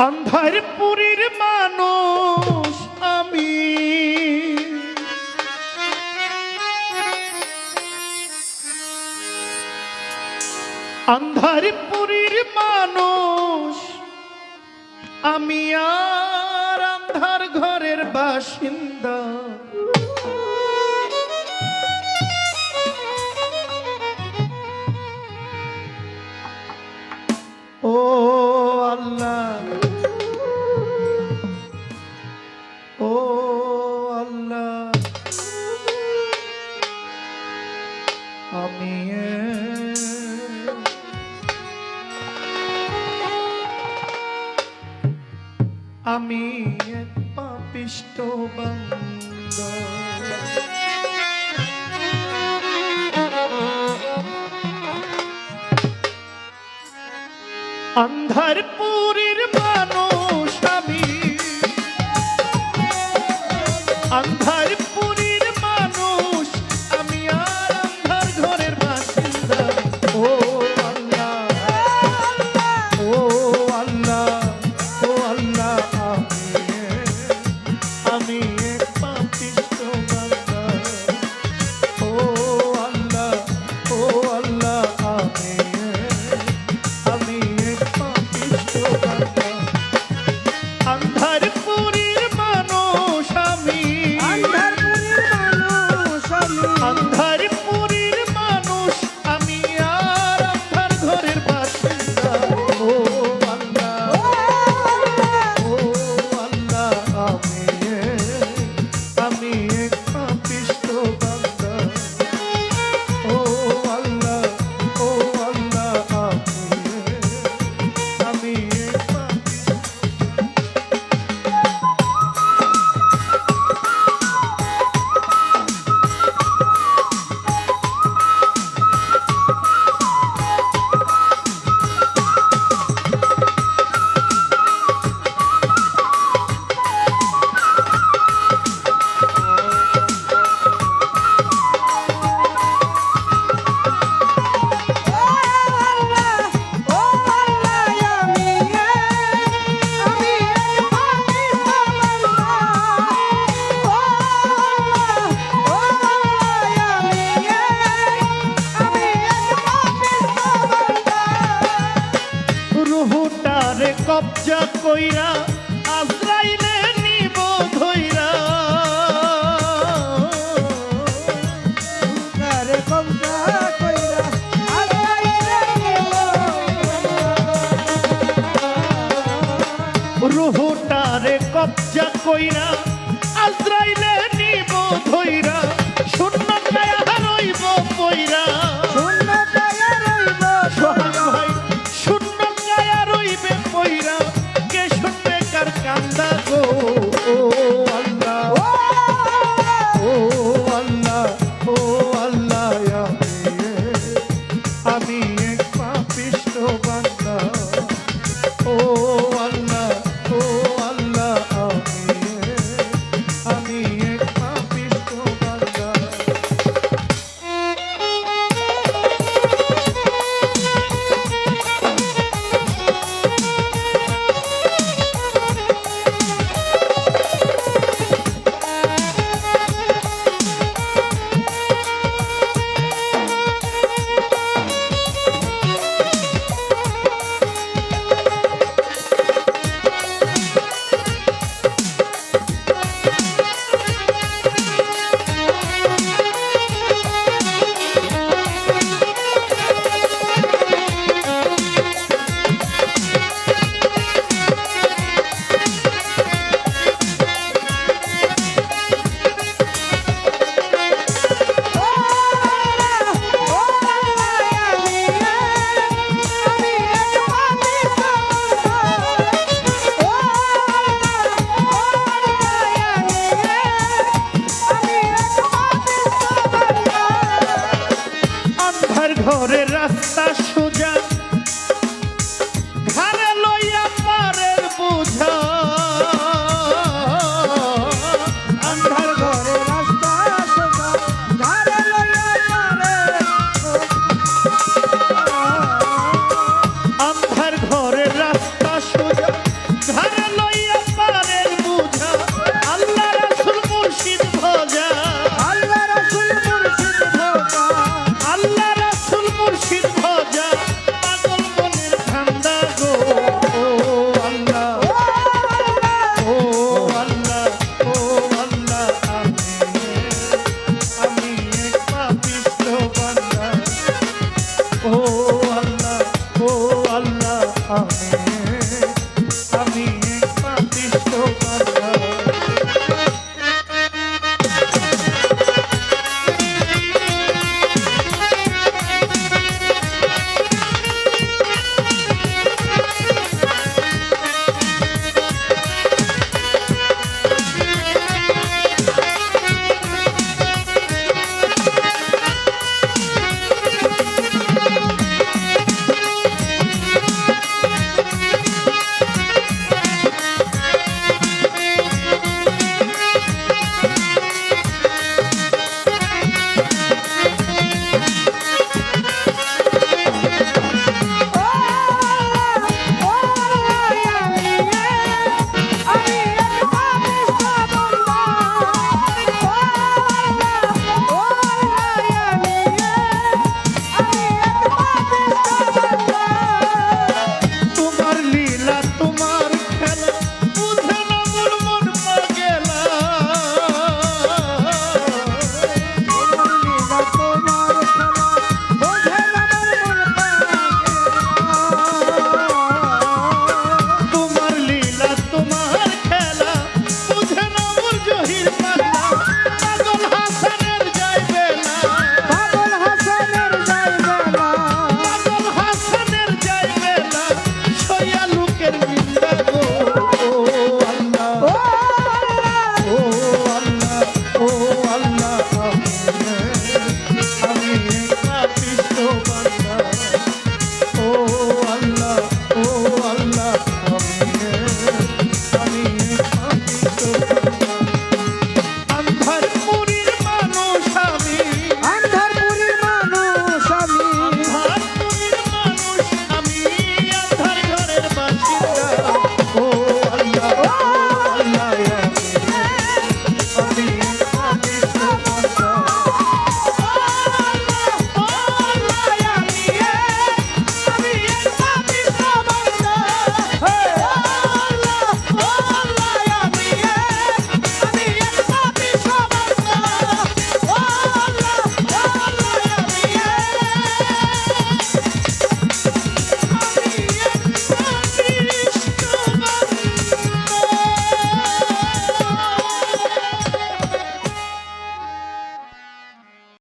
আন্ধারপুরীর মানুষ আমি, আন্ধারপুরীর মানুষ আমি, আর আন্ধার ঘরের বাসিন্দা। ও আল্লাহ, ও আল্লাহ, আমি আমি এক পাপিষ্ঠ বান্দা। আন্ধারপুরীর মানুষ আমি, আন্ধারপুরীর মানুষ আমি, আর আন্ধার ঘরের বাসিন্দা। ও আল্লাহ, ও আল্লাহ, ও আল্লাহ, আমি এক পাপিষ্ঠ বান্দা। ও আল্লাহ, ও আল্লাহ, আমি এক পাপিষ্ঠ বান্দা। আন্ধারপুরীর মানুষ আমি, আন্ধারপুরীর মানুষ আমি, আর আন্ধার ঘরের বাসিন্দা। ও আল্লাহ, ও আল্লাহ, আমি এক পাপিষ্ঠ বান্দা। ও আল্লাহ, ও আল্লাহ, আমি এক পাপিষ্ঠ। রুহুটারে কবজা কইরা আজরাইলে নিব ধইরা। রুহুটারে কবজা কইরা আজরাইলে নিব, রুহুটারে কবজা কইরা আজরাইলে নিব ধইরা। শূন্য কায়া রইব পইরা, শূন্য কায়া রইব সহায়, শূন্য কায়া রইবে পইরা। কে শুনবে কার কান্দা গো? ও আল্লাহ, ও আল্লাহ, ও আল্লাহ, আমি এক পাপিষ্ঠ বান্দা। ও আল্লাহ, ও আল্লাহ, আমি এক পাপিষ্ঠ বান্দা। আমি